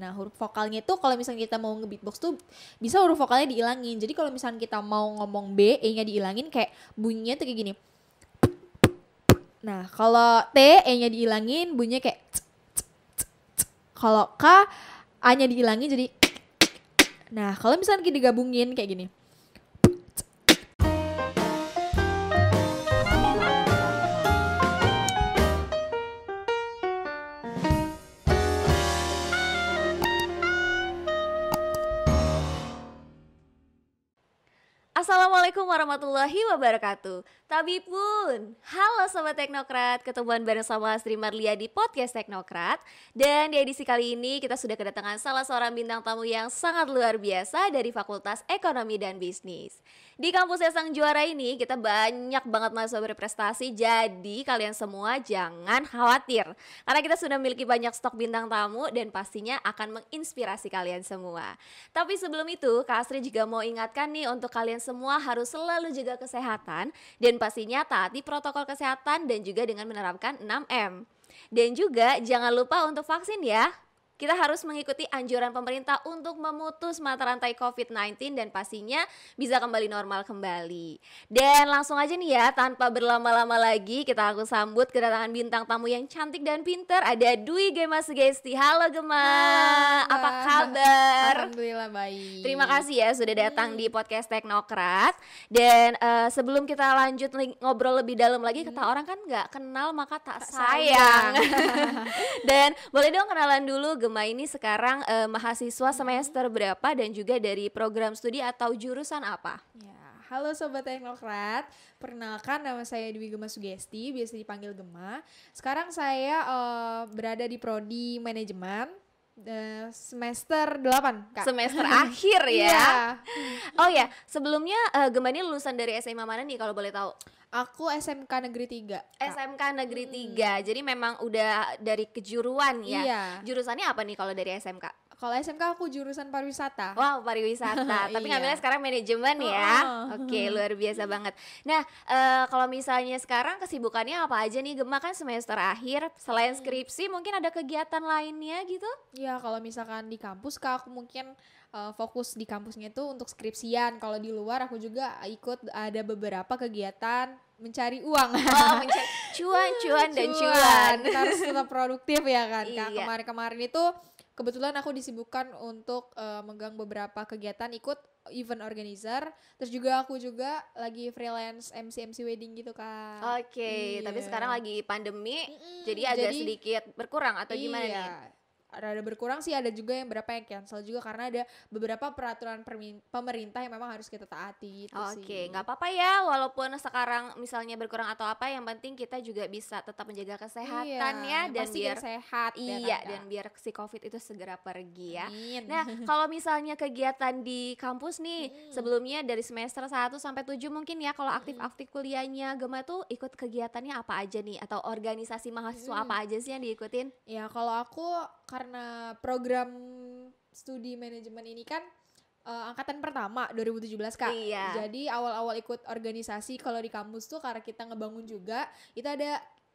Nah huruf vokalnya itu kalau misalnya kita mau nge-beatbox tuh bisa huruf vokalnya dihilangin. Jadi kalau misalnya kita mau ngomong B, E-nya dihilangin kayak bunyinya tuh kayak gini. Nah kalau T, E-nya dihilangin bunyinya kayak kalau K, A-nya dihilangin jadi. Nah kalau misalnya kita digabungin kayak gini. Assalamualaikum warahmatullahi wabarakatuh. Tabipun, halo Sobat Teknokrat, ketemuan bareng sama Astri Marlia di Podcast Teknokrat. Dan di edisi kali ini kita sudah kedatangan salah seorang bintang tamu yang sangat luar biasa dari Fakultas Ekonomi dan Bisnis. Di kampus Sang Juara ini kita banyak banget mahasiswa berprestasi, jadi kalian semua jangan khawatir. Karena kita sudah memiliki banyak stok bintang tamu dan pastinya akan menginspirasi kalian semua. Tapi sebelum itu, Kak Astri juga mau ingatkan nih untuk kalian semua harus selalu jaga kesehatan dan pastinya taati protokol kesehatan dan juga dengan menerapkan 6M. Dan juga jangan lupa untuk vaksin ya. Kita harus mengikuti anjuran pemerintah untuk memutus mata rantai COVID-19 dan pastinya bisa kembali normal kembali. Dan langsung aja nih ya, tanpa berlama-lama lagi kita langsung sambut kedatangan bintang tamu yang cantik dan pinter. Ada Dwi Gema Sugesti. Halo Gema, apa kabar? Alhamdulillah baik. Terima kasih ya sudah datang di Podcast Teknokrat. Dan sebelum kita lanjut ngobrol lebih dalam lagi, kata orang kan nggak kenal maka tak sayang. Dan boleh dong kenalan dulu, Gema ini sekarang mahasiswa semester berapa dan juga dari program studi atau jurusan apa? Ya, halo Sobat Teknokrat, perkenalkan nama saya Dwi Gema Sugesti, biasa dipanggil Gema. Sekarang saya berada di Prodi Manajemen semester 8 Kak. Semester akhir ya? Iya. Oh ya, sebelumnya Gema ini lulusan dari SMA mana nih kalau boleh tahu? Aku SMK Negeri 3 Kak. SMK Negeri 3, jadi memang udah dari kejuruan ya? Iya. Jurusannya apa nih kalau dari SMK? Kalau SMK aku jurusan pariwisata. Wow, pariwisata. Tapi Iya. ngambilnya sekarang manajemen ya. Oke, luar biasa banget. Nah, kalau misalnya sekarang kesibukannya apa aja nih? Gema kan semester akhir. Selain skripsi, mungkin ada kegiatan lainnya gitu? Ya kalau misalkan di kampus Kak, aku mungkin fokus di kampusnya itu untuk skripsian. Kalau di luar aku juga ikut ada beberapa kegiatan mencari uang. Oh, mencari cuan dan cuan. Kita harus tetap produktif ya kan Kak. Iya. Kemarin-kemarin itu kebetulan aku disibukkan untuk megang beberapa kegiatan, ikut event organizer. Terus juga aku juga lagi freelance MC wedding gitu Kak. Oke, tapi Iya. sekarang lagi pandemi, jadi agak jadi- sedikit berkurang atau gimana nih? Rada berkurang sih, ada juga yang berapa yang cancel juga karena ada beberapa peraturan pemerintah yang memang harus kita taati gitu sih. Oke, nggak apa-apa ya, walaupun sekarang misalnya berkurang atau apa, yang penting kita juga bisa tetap menjaga kesehatan ya, dan pasti biar sehat ya iya, kan, Kak? dan biar si COVID itu segera pergi ya. Amin. Nah, kalau misalnya kegiatan di kampus nih, sebelumnya dari semester 1 sampai 7 mungkin ya, kalau aktif-aktif kuliahnya Gema tuh ikut kegiatannya apa aja nih, atau organisasi mahasiswa apa aja sih yang diikutin? Ya kalau aku karena program studi manajemen ini kan angkatan pertama 2017 Kak. Iya. Jadi awal-awal ikut organisasi kalau di kampus tuh karena kita ngebangun juga, itu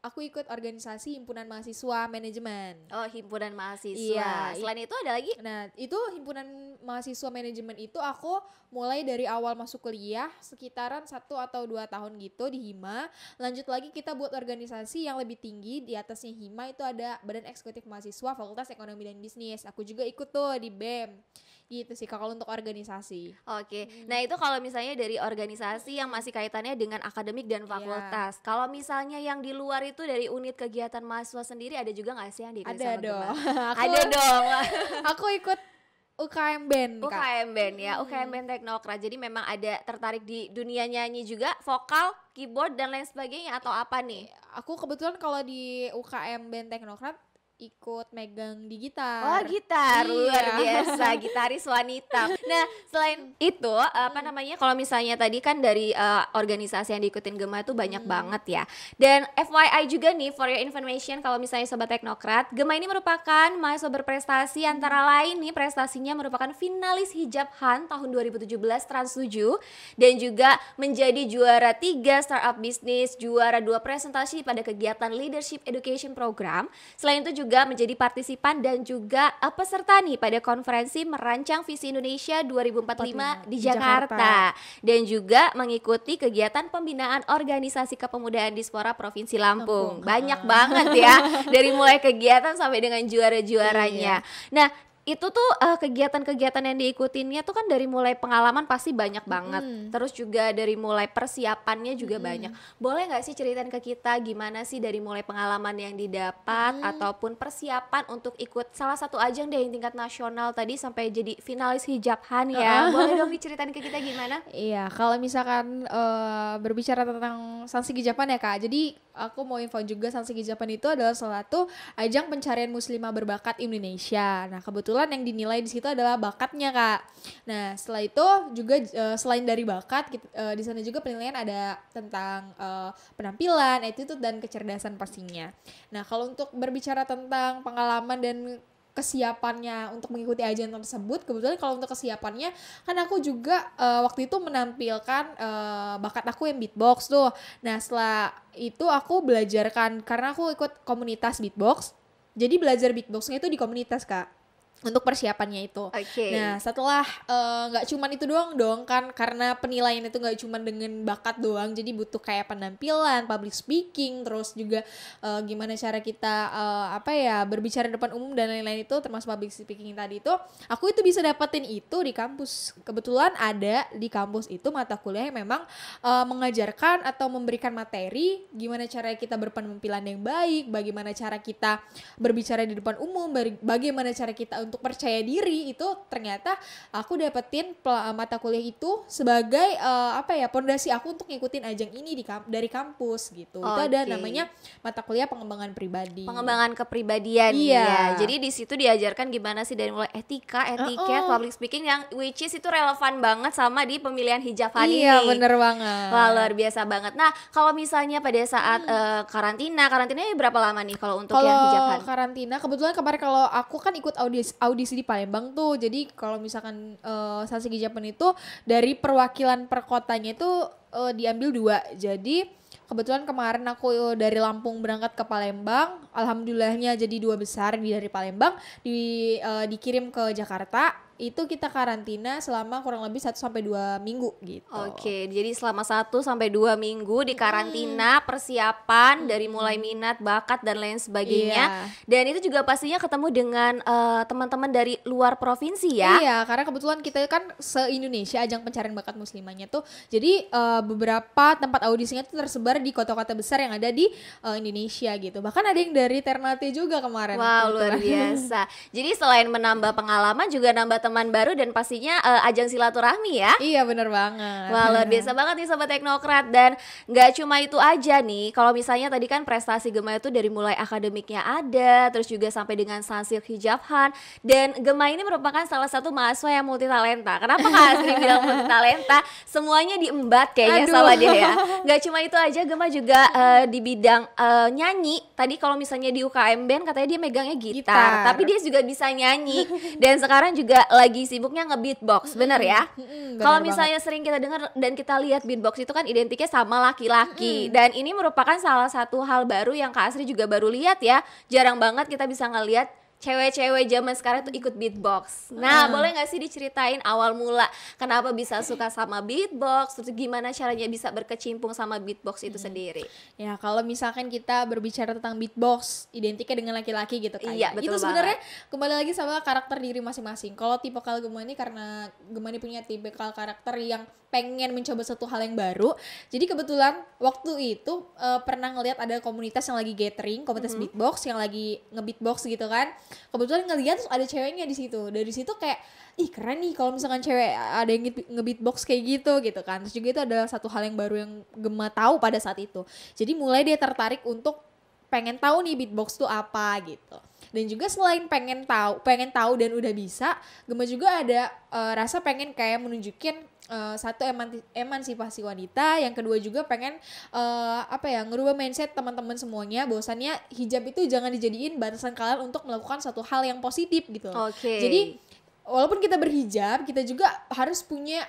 aku ikut organisasi himpunan mahasiswa manajemen. Oh, himpunan mahasiswa. Iya. Selain itu ada lagi? Nah itu himpunan mahasiswa manajemen itu aku mulai dari awal masuk kuliah sekitaran 1 atau 2 tahun gitu di Hima. Lanjut lagi kita buat organisasi yang lebih tinggi, di atasnya Hima itu ada Badan Eksekutif Mahasiswa Fakultas Ekonomi dan Bisnis. Aku juga ikut tuh di BEM. Gitu sih kalau untuk organisasi. Oke, nah itu kalau misalnya dari organisasi yang masih kaitannya dengan akademik dan fakultas. Kalau misalnya yang di luar itu dari unit kegiatan mahasiswa sendiri, ada juga nggak sih yang diikuti Ada sama dong. Gema? Ada dong. Aku ikut UKM Band Kak. UKM Band ya, UKM Band Teknokrat. Jadi memang ada tertarik di dunia nyanyi juga, vokal, keyboard dan lain sebagainya, atau apa nih? Aku kebetulan kalau di UKM Band Teknokrat ikut megang di Oh, gitar. gitar, Iya. luar biasa, gitaris wanita. Nah, selain itu apa namanya, kalau misalnya tadi kan dari organisasi yang diikutin Gema itu banyak banget ya. Dan FYI juga nih, for your information, kalau misalnya Sobat Teknokrat, Gema ini merupakan mahasiswa berprestasi, antara lain nih prestasinya merupakan finalis Hijab Han tahun 2017 Trans 7, dan juga menjadi juara 3 startup bisnis, juara 2 presentasi pada kegiatan Leadership Education Program. Selain itu juga juga menjadi partisipan dan juga peserta nih pada konferensi merancang visi Indonesia 2045 di Jakarta. Dan juga mengikuti kegiatan pembinaan organisasi kepemudaan Dispora Provinsi Lampung. Banyak banget ya, dari mulai kegiatan sampai dengan juara-juaranya. Nah, itu tuh kegiatan-kegiatan yang diikutinnya tuh kan dari mulai pengalaman pasti banyak banget. Terus juga dari mulai persiapannya juga banyak. Boleh nggak sih ceritain ke kita gimana sih dari mulai pengalaman yang didapat ataupun persiapan untuk ikut salah satu ajang deh yang tingkat nasional tadi sampai jadi finalis Hijabhan ya. Boleh dong diceritain ke kita gimana? Iya, kalau misalkan berbicara tentang Sansi Hijabhan ya Kak. Jadi aku mau info juga Sansi Hijabhan itu adalah salah satu ajang pencarian muslimah berbakat Indonesia. Nah, kebetulan yang dinilai di situ adalah bakatnya Kak. Nah, setelah itu juga selain dari bakat di sana juga penilaian ada tentang penampilan, attitude dan kecerdasan pastinya. Nah, kalau untuk berbicara tentang pengalaman dan kesiapannya untuk mengikuti ajang tersebut, kebetulan kalau untuk kesiapannya kan aku juga waktu itu menampilkan bakat aku yang beatbox tuh. Nah, setelah itu aku belajarkan karena aku ikut komunitas beatbox. Jadi belajar beatboxnya itu di komunitas Kak, untuk persiapannya itu. Nah, setelah nggak cuman itu doang dong kan, karena penilaian itu nggak cuman dengan bakat doang, jadi butuh kayak penampilan, public speaking, terus juga gimana cara kita berbicara depan umum dan lain-lain itu, termasuk public speaking tadi itu. Aku itu bisa dapetin itu di kampus. Kebetulan ada di kampus itu mata kuliah yang memang mengajarkan atau memberikan materi gimana cara kita berpenampilan yang baik, bagaimana cara kita berbicara di depan umum, bagaimana cara kita untuk percaya diri. Itu ternyata aku dapetin mata kuliah itu sebagai pondasi aku untuk ngikutin ajang ini dari kampus gitu. Itu ada namanya mata kuliah pengembangan pribadi. Pengembangan kepribadian ya. Jadi di situ diajarkan gimana sih dari mulai etika, etiket, public speaking yang which is itu relevan banget sama di pemilihan Hijabhan ini. Iya, bener banget. Wah, luar biasa banget. Nah, kalau misalnya pada saat karantinanya berapa lama nih kalau untuk yang Hijabhan? Kalau karantina kebetulan kemarin kalau aku kan ikut audisi di Palembang tuh. Jadi kalau misalkan Sansi Hijabhan itu dari perwakilan per kotanya itu diambil 2. Jadi kebetulan kemarin aku dari Lampung berangkat ke Palembang. Alhamdulillahnya jadi 2 besar dari Palembang dikirim ke Jakarta. Itu kita karantina selama kurang lebih 1-2 minggu gitu. Jadi selama 1-2 minggu di karantina, persiapan dari mulai minat, bakat dan lain sebagainya. Dan itu juga pastinya ketemu dengan teman-teman dari luar provinsi ya. Iya, karena kebetulan kita kan se-Indonesia ajang pencarian bakat muslimahnya tuh. Jadi beberapa tempat audisinya tuh tersebar di kota-kota besar yang ada di Indonesia gitu. Bahkan ada yang dari Ternate juga kemarin. Wow, luar biasa. Jadi selain menambah pengalaman juga nambah teman baru dan pastinya ajang silaturahmi ya. Iya, bener banget. Wah, luar biasa banget nih Sobat Teknokrat. Dan gak cuma itu aja nih, kalau misalnya tadi kan prestasi Gema itu dari mulai akademiknya ada, terus juga sampai dengan Sansi Hijabhan. Dan Gema ini merupakan salah satu mahasiswa yang multitalenta. Kenapa Kak Asri bilang multitalenta? Semuanya diembat kayaknya sama dia ya. Gak cuma itu aja, Gema juga di bidang nyanyi. Tadi kalau misalnya di UKM Band katanya dia megangnya gitar. Tapi dia juga bisa nyanyi. Dan sekarang juga lagi sibuknya nge-beatbox, bener ya? Kalau misalnya sering kita dengar dan kita lihat beatbox itu kan identiknya sama laki-laki. Dan ini merupakan salah satu hal baru yang Kak Asri juga baru lihat ya. Jarang banget kita bisa ngelihat cewek-cewek zaman sekarang tuh ikut beatbox. Nah, boleh gak sih diceritain awal mula kenapa bisa suka sama beatbox, terus gimana caranya bisa berkecimpung sama beatbox itu sendiri? Ya, kalau misalkan kita berbicara tentang beatbox, identiknya dengan laki-laki gitu kan. Iya, betul. Itu sebenarnya kembali lagi sama karakter diri masing-masing. Kalau tipikal Gema ini karena Gema ini punya tipikal karakter yang pengen mencoba satu hal yang baru. Jadi kebetulan waktu itu pernah ngelihat ada komunitas yang lagi gathering, komunitas beatbox yang lagi nge-beatbox gitu kan. Kebetulan ngelihat terus ada ceweknya di situ. Dari situ kayak ih keren nih kalau misalkan cewek ada yang nge-beatbox kayak gitu kan. Terus juga itu ada satu hal yang baru yang Gema tahu pada saat itu. Jadi mulai dia tertarik untuk pengen tahu nih beatbox tuh apa gitu. Dan juga selain pengen tahu dan udah bisa, Gema juga ada rasa pengen kayak menunjukin satu emansipasi wanita, yang kedua juga pengen ngerubah mindset teman-teman semuanya bahwasannya hijab itu jangan dijadiin batasan kalian untuk melakukan satu hal yang positif gitu. Jadi walaupun kita berhijab, kita juga harus punya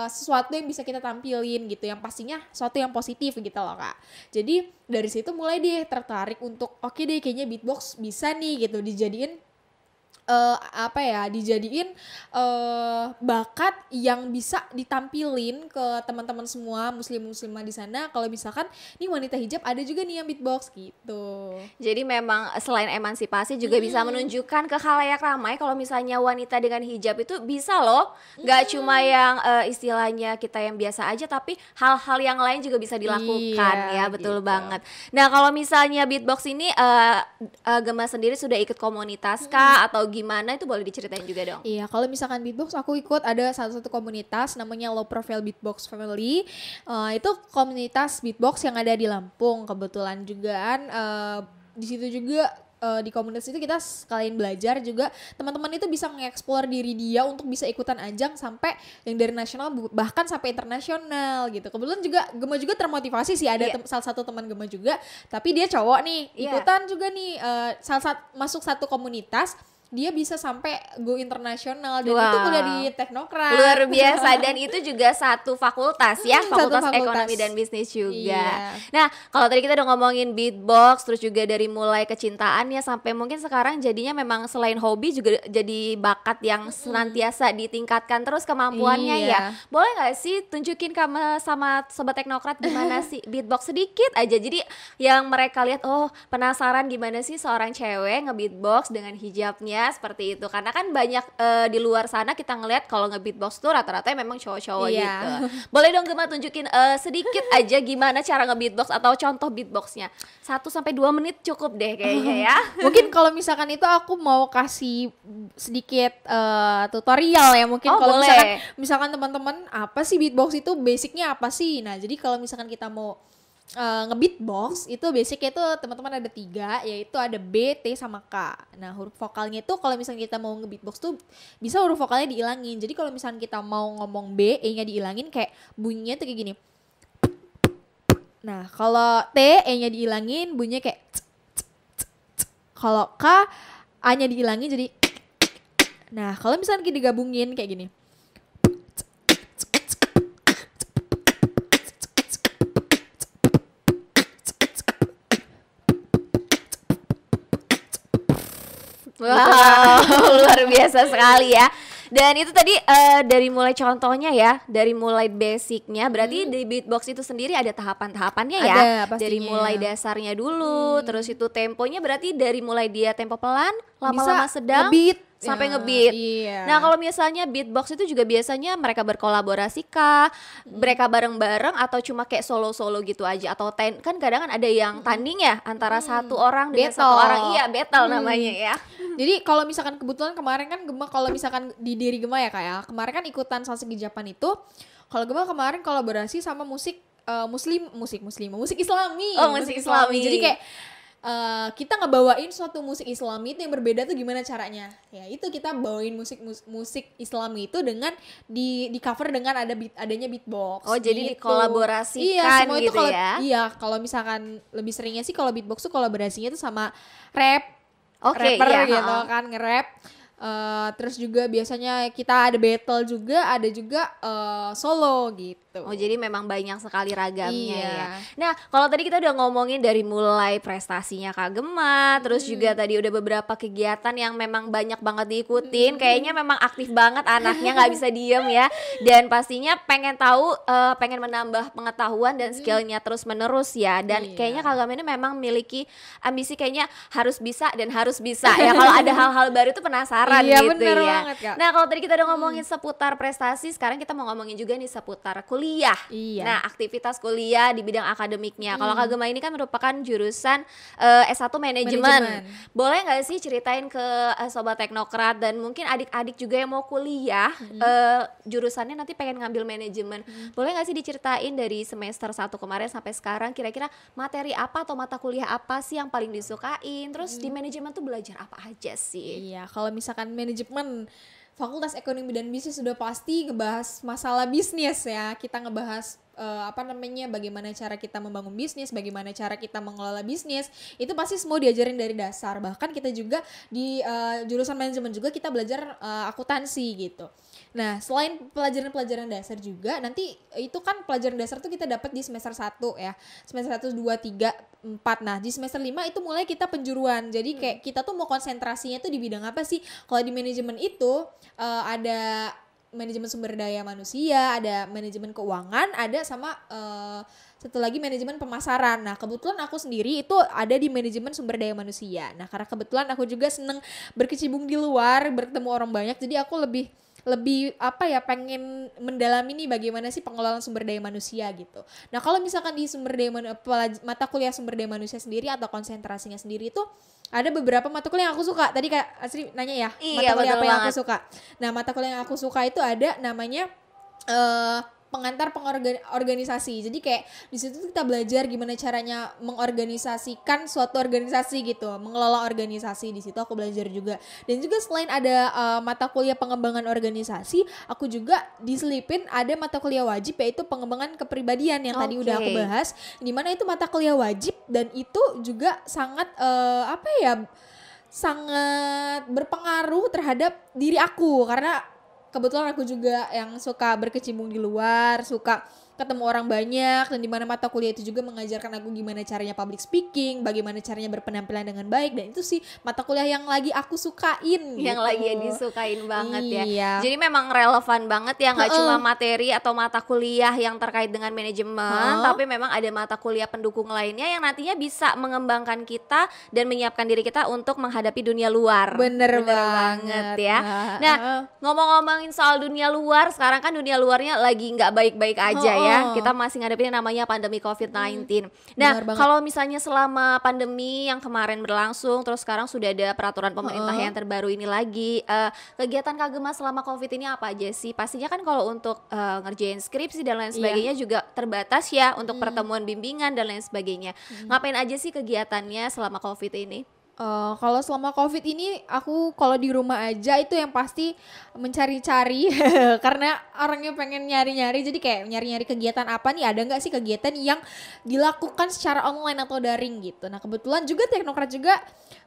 sesuatu yang bisa kita tampilin gitu, yang pastinya sesuatu yang positif gitu loh Kak. Jadi dari situ mulai deh tertarik untuk oke deh kayaknya beatbox bisa nih gitu dijadiin dijadiin bakat yang bisa ditampilin ke teman-teman semua muslimah di sana. Kalau misalkan nih wanita hijab ada juga nih yang beatbox gitu. Jadi memang selain emansipasi juga bisa menunjukkan ke khalayak ramai kalau misalnya wanita dengan hijab itu bisa loh, nggak cuma yang istilahnya kita yang biasa aja, tapi hal-hal yang lain juga bisa dilakukan. Iya, ya betul gitu. banget. Nah kalau misalnya beatbox ini Gemma sendiri sudah ikut komunitas kah atau gimana, itu boleh diceritain juga dong. Iya, kalau misalkan beatbox aku ikut ada satu komunitas namanya Low Profile Beatbox Family. Itu komunitas beatbox yang ada di Lampung kebetulan juga kan. Di situ juga di komunitas itu kita sekalian belajar juga, teman-teman itu bisa nge-explore diri dia untuk bisa ikutan ajang sampai yang dari nasional bahkan sampai internasional gitu. Kebetulan juga Gemma juga termotivasi sih, ada salah satu teman Gemma juga, tapi dia cowok nih ikutan juga nih masuk satu komunitas. Dia bisa sampai go internasional dan itu kuliah di Teknokrat. Luar biasa, dan itu juga satu fakultas ya, fakultas ekonomi dan bisnis juga. Nah kalau tadi kita udah ngomongin beatbox, terus juga dari mulai kecintaannya sampai mungkin sekarang jadinya memang selain hobi juga jadi bakat yang senantiasa ditingkatkan terus kemampuannya ya. Boleh gak sih tunjukin sama Sobat Teknokrat gimana sih beatbox sedikit aja, jadi yang mereka lihat oh penasaran gimana sih seorang cewek nge-beatbox dengan hijabnya seperti itu, karena kan banyak di luar sana kita ngelihat kalau nge-beatbox tuh rata-rata memang cowok-cowok gitu. Boleh dong Gemma tunjukin sedikit aja gimana cara nge-beatbox atau contoh beatboxnya, 1-2 menit cukup deh kayaknya ya. Mungkin kalau misalkan itu aku mau kasih sedikit tutorial ya mungkin. Kalau misalkan teman-teman apa sih beatbox itu, basicnya apa sih. Nah jadi kalau misalkan kita mau nge-beatbox itu basicnya itu teman-teman ada 3, yaitu ada B, T, sama K. Nah huruf vokalnya itu kalau misalnya kita mau nge-beatbox tuh bisa huruf vokalnya dihilangin. Jadi kalau misalnya kita mau ngomong B, E-nya dihilangin, kayak bunyinya tuh kayak gini. Nah kalau T, E-nya dihilangin, bunyinya kayak kalau K, A-nya dihilangin jadi. Nah kalau misalnya kita digabungin kayak gini. Wow, luar biasa sekali ya. Dan itu tadi dari mulai contohnya ya, dari mulai basicnya, berarti di beatbox itu sendiri ada tahapan-tahapannya ya. Dari mulai dasarnya dulu, terus itu temponya berarti dari mulai dia tempo pelan, lama-lama sedang, nge-beat sampai nge-beat. Nah kalau misalnya beatbox itu juga biasanya mereka berkolaborasi kah, mereka bareng-bareng atau cuma kayak solo-solo gitu aja, atau kan kadang kan ada yang tanding ya antara satu orang dengan satu orang, battle namanya ya. Jadi kalau misalkan kebetulan kemarin kan Gemma, kalau misalkan di diri Gemma ya kayak kemarin kan ikutan Salsegi Japan itu, kalau Gemma kemarin kolaborasi sama musik musik Islami. Oh musik Islami. Jadi kayak kita ngebawain suatu musik Islami itu yang berbeda tuh gimana caranya? Ya itu kita bawain musik Islami itu dengan di cover dengan adanya beatbox. Oh gitu. jadi dikolaborasikan semua gitu itu ya? Iya, kalau misalkan lebih seringnya sih kalau beatbox tuh kolaborasinya tuh sama rapper gitu kan, nge-rap. Terus juga biasanya kita ada battle juga, ada juga solo gitu. Oh jadi memang banyak sekali ragamnya ya. Nah kalau tadi kita udah ngomongin dari mulai prestasinya Kak Gemma, terus juga tadi udah beberapa kegiatan yang memang banyak banget diikutin, kayaknya memang aktif banget anaknya, nggak bisa diem ya. Dan pastinya pengen tahu, pengen menambah pengetahuan dan skillnya terus menerus ya. Dan kayaknya Kak Gemma ini memang memiliki ambisi kayaknya harus bisa dan harus bisa ya. Kalau ada hal-hal baru itu penasaran gitu ya. Banget, Kak. Nah kalau tadi kita udah ngomongin seputar prestasi, sekarang kita mau ngomongin juga nih seputar kuliah. Nah aktivitas kuliah di bidang akademiknya. Kalau Kak Gemma ini kan merupakan jurusan S1 manajemen. Boleh nggak sih ceritain ke Sobat Teknokrat dan mungkin adik-adik juga yang mau kuliah jurusannya nanti pengen ngambil manajemen. Boleh nggak sih diceritain dari semester 1 kemarin sampai sekarang kira-kira materi apa atau mata kuliah apa sih yang paling disukain? Terus di manajemen tuh belajar apa aja sih? Iya, kalau misalkan manajemen Fakultas Ekonomi dan Bisnis sudah pasti ngebahas masalah bisnis ya. Kita ngebahas bagaimana cara kita membangun bisnis, bagaimana cara kita mengelola bisnis. Itu pasti semua diajarin dari dasar. Bahkan kita juga di jurusan manajemen juga kita belajar akuntansi gitu. Nah, selain pelajaran-pelajaran dasar juga, nanti itu kan pelajaran dasar tuh kita dapat di semester 1 ya. Semester 1, 2, 3, 4. Nah, di semester 5 itu mulai kita penjuruan. Jadi kayak kita tuh mau konsentrasinya tuh di bidang apa sih? Kalau di manajemen itu ada manajemen sumber daya manusia, ada manajemen keuangan, ada sama satu lagi manajemen pemasaran. Nah, kebetulan aku sendiri itu ada di manajemen sumber daya manusia. Nah, karena kebetulan aku juga seneng berkecimpung di luar, bertemu orang banyak, jadi aku lebih pengen mendalami nih bagaimana sih pengelolaan sumber daya manusia gitu. Nah, kalau misalkan di mata kuliah sumber daya manusia sendiri atau konsentrasinya sendiri itu ada beberapa mata kuliah yang aku suka. Tadi Kak Asri nanya ya, mata kuliah apa yang aku suka. Nah, mata kuliah yang aku suka itu ada namanya pengantar pengorganisasi. Jadi kayak di situ kita belajar gimana caranya mengorganisasikan suatu organisasi gitu, mengelola organisasi. Di situ aku belajar juga. Dan juga selain ada mata kuliah pengembangan organisasi, aku juga diselipin ada mata kuliah wajib yaitu pengembangan kepribadian yang tadi udah aku bahas. Di mana itu mata kuliah wajib dan itu juga sangat sangat berpengaruh terhadap diri aku karena kebetulan aku juga yang suka berkecimpung di luar, suka ketemu orang banyak, dan dimana mata kuliah itu juga mengajarkan aku gimana caranya public speaking, bagaimana caranya berpenampilan dengan baik, dan itu sih mata kuliah yang lagi aku sukain yang gitu. lagi disukain banget Iya. ya. Jadi memang relevan banget ya, nggak cuma materi atau mata kuliah yang terkait dengan manajemen, tapi memang ada mata kuliah pendukung lainnya yang nantinya bisa mengembangkan kita dan menyiapkan diri kita untuk menghadapi dunia luar. Bener banget ya. Nah, ngomong-ngomongin soal dunia luar, sekarang kan dunia luarnya lagi nggak baik-baik aja ya. Kita masih ngadepin yang namanya pandemi COVID-19. Nah, kalau misalnya selama pandemi yang kemarin berlangsung, terus sekarang sudah ada peraturan pemerintah yang terbaru ini lagi, kegiatan Kak Gemma selama COVID ini apa aja sih? Pastinya kan kalau untuk ngerjain skripsi dan lain sebagainya juga terbatas ya untuk pertemuan bimbingan dan lain sebagainya. Ngapain aja sih kegiatannya selama COVID ini? Kalau selama COVID ini aku kalau di rumah aja itu yang pasti mencari-cari karena orangnya pengen nyari-nyari, jadi kayak nyari-nyari kegiatan apa nih, ada nggak sih kegiatan yang dilakukan secara online atau daring gitu. Nah, kebetulan juga Teknokrat juga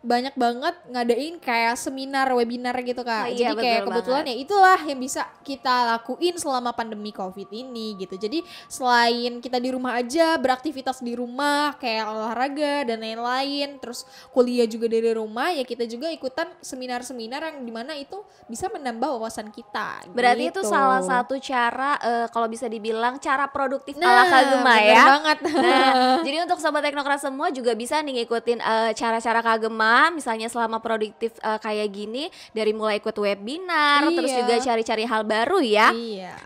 banyak banget ngadain kayak seminar, webinar gitu Kak. Jadi kayak kebetulan ya itulah yang bisa kita lakuin selama pandemi COVID ini gitu. Jadi selain kita di rumah aja beraktivitas di rumah kayak olahraga dan lain-lain, terus kuliah juga dari rumah, ya kita juga ikutan seminar-seminar yang dimana itu bisa menambah wawasan kita. Berarti gitu. itu salah satu cara kalau bisa dibilang cara produktif ala Kak Gemma ya. Banget. Nah, jadi untuk sobat Teknokrat semua juga bisa nih ngikutin cara-cara Kak Gemma, misalnya selama produktif kayak gini, dari mulai ikut webinar, terus juga cari-cari hal baru ya.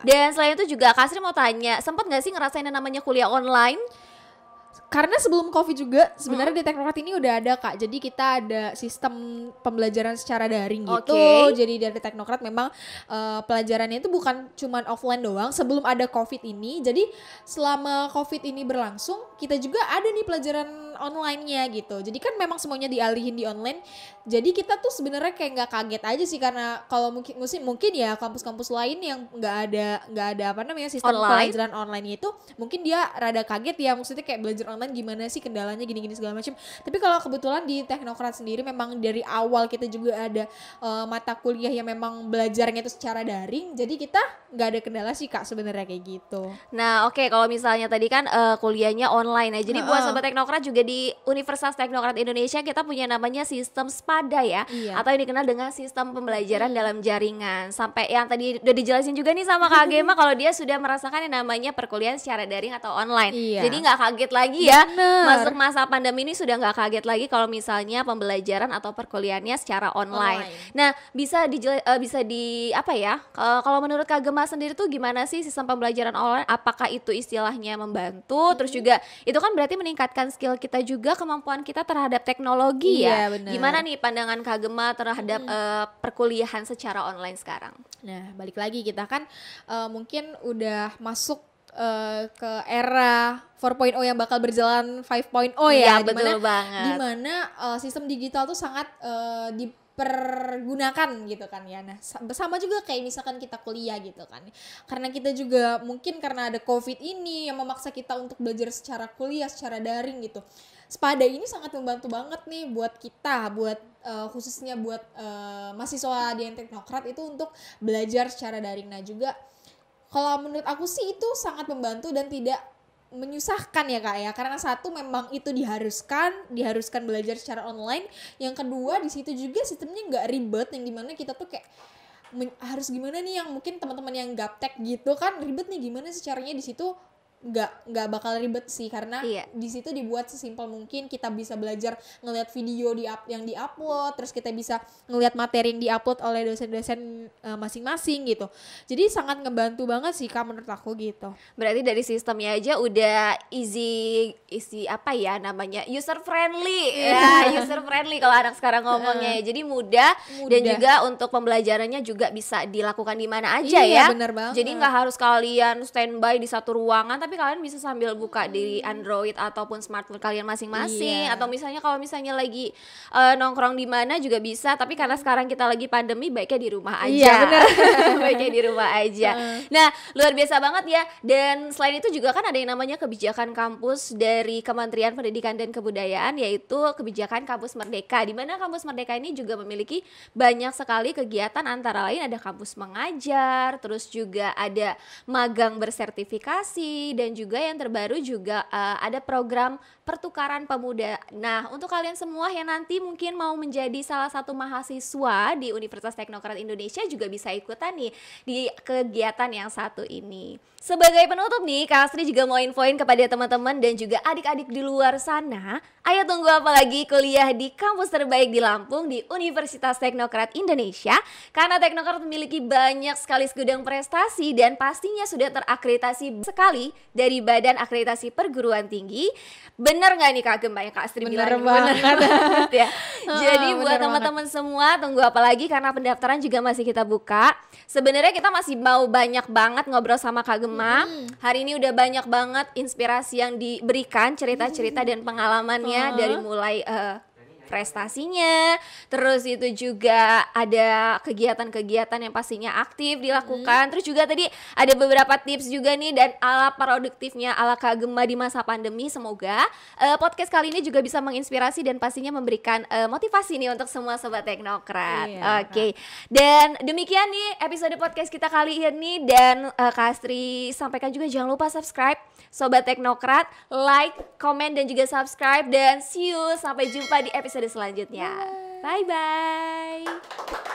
Dan selain itu juga Kak Sri mau tanya, sempat nggak sih ngerasain yang namanya kuliah online? Karena sebelum COVID juga sebenarnya di Teknokrat ini udah ada Kak. Jadi kita ada sistem pembelajaran secara daring gitu. Jadi dari Teknokrat memang pelajarannya itu bukan cuman offline doang sebelum ada COVID ini. Jadi selama COVID ini berlangsung kita juga ada nih pelajaran online-nya gitu. Jadi kan memang semuanya dialihin di online. Jadi kita tuh sebenarnya kayak nggak kaget aja sih, karena kalau mungkin ya kampus-kampus lain yang nggak ada sistem pelajaran online itu mungkin dia rada kaget ya, maksudnya kayak belajar online gimana sih, kendalanya gini-gini segala macam. Tapi kalau kebetulan di Teknokrat sendiri memang dari awal kita juga ada mata kuliah yang memang belajarnya itu secara daring, jadi kita nggak ada kendala sih Kak sebenarnya kayak gitu. Nah kalau misalnya tadi kan kuliahnya online ya, jadi buat sobat Teknokrat juga di Universitas Teknokrat Indonesia kita punya namanya sistem SPADA ya, atau yang dikenal dengan sistem pembelajaran dalam jaringan. Sampai yang tadi udah dijelasin juga nih sama Kak Gemma kalau dia sudah merasakan yang namanya perkuliahan secara daring atau online. Jadi nggak kaget lagi ya. Masuk masa pandemi ini sudah nggak kaget lagi kalau misalnya pembelajaran atau perkuliahannya secara online. Nah, bisa kalau menurut Kak Gemma sendiri tuh gimana sih sistem pembelajaran online? Apakah itu istilahnya membantu? Terus juga itu kan berarti meningkatkan skill kita juga, kemampuan kita terhadap teknologi ya. Gimana nih pandangan Kak Gemma terhadap perkuliahan secara online sekarang? Nah, balik lagi kita kan mungkin udah masuk ke era 4.0 yang bakal berjalan 5.0 ya, betul banget. Dimana sistem digital tuh sangat pergunakan gitu kan ya. Nah sama juga kayak misalkan kita kuliah gitu kan, karena kita juga mungkin karena ada COVID ini yang memaksa kita untuk belajar secara kuliah, secara daring gitu. Spada ini sangat membantu banget nih buat kita, buat khususnya buat mahasiswa di Teknokrat itu untuk belajar secara daring. Nah juga kalau menurut aku sih itu sangat membantu dan tidak menyusahkan ya Kak ya, karena satu memang itu diharuskan belajar secara online. Yang kedua di situ juga sistemnya nggak ribet, yang dimana kita tuh kayak harus gimana nih, yang mungkin teman-teman yang gaptek gitu kan ribet nih gimana sih caranya. Di situ nggak bakal ribet sih, karena di situ dibuat sesimpel mungkin. Kita bisa belajar ngelihat video yang diupload, terus kita bisa ngelihat materi yang diupload oleh dosen-dosen masing-masing gitu. Jadi sangat ngebantu banget sih Kak menurut aku gitu. Berarti dari sistemnya aja udah easy apa ya namanya, user friendly ya, user friendly kalau anak sekarang ngomongnya. Jadi mudah dan juga untuk pembelajarannya juga bisa dilakukan di mana aja ya. Bener banget. Jadi nggak harus kalian standby di satu ruangan, tapi kalian bisa sambil buka di Android ataupun smartphone kalian masing-masing. Atau misalnya kalau misalnya lagi nongkrong di mana juga bisa, tapi karena sekarang kita lagi pandemi, baiknya di rumah aja. Baiknya di rumah aja. Nah, luar biasa banget ya. Dan selain itu juga kan ada yang namanya kebijakan kampus dari Kementerian Pendidikan dan Kebudayaan, yaitu kebijakan Kampus Merdeka, di mana Kampus Merdeka ini juga memiliki banyak sekali kegiatan, antara lain ada kampus mengajar, terus juga ada magang bersertifikasi, dan juga yang terbaru juga ada program pertukaran pemuda. Nah, untuk kalian semua yang nanti mungkin mau menjadi salah satu mahasiswa di Universitas Teknokrat Indonesia juga bisa ikutan nih di kegiatan yang satu ini. Sebagai penutup nih, Kak Astri juga mau infoin kepada teman-teman dan juga adik-adik di luar sana, ayo tunggu apa lagi, kuliah di kampus terbaik di Lampung di Universitas Teknokrat Indonesia, karena Teknokrat memiliki banyak sekali segudang prestasi dan pastinya sudah terakreditasi sekali dari Badan Akreditasi Perguruan Tinggi. Bener nggak nih Kak Gemma yang Kak Astri bilang? Bener banget ya. Jadi buat teman-teman semua, tunggu apa lagi, karena pendaftaran juga masih kita buka. Sebenarnya kita masih mau banyak banget ngobrol sama Kak Gemma. Hari ini udah banyak banget inspirasi yang diberikan, cerita-cerita dan pengalamannya dari mulai prestasinya, terus itu juga ada kegiatan-kegiatan yang pastinya aktif dilakukan. Terus juga tadi ada beberapa tips juga nih dan ala produktifnya ala Kak Gemma di masa pandemi. Semoga podcast kali ini juga bisa menginspirasi dan pastinya memberikan motivasi nih untuk semua sobat Teknokrat. Oke. Dan demikian nih episode podcast kita kali ini, dan Kak Astri sampaikan juga jangan lupa subscribe sobat Teknokrat, like, komen dan juga subscribe, dan see you, sampai jumpa di episode selanjutnya. Bye bye.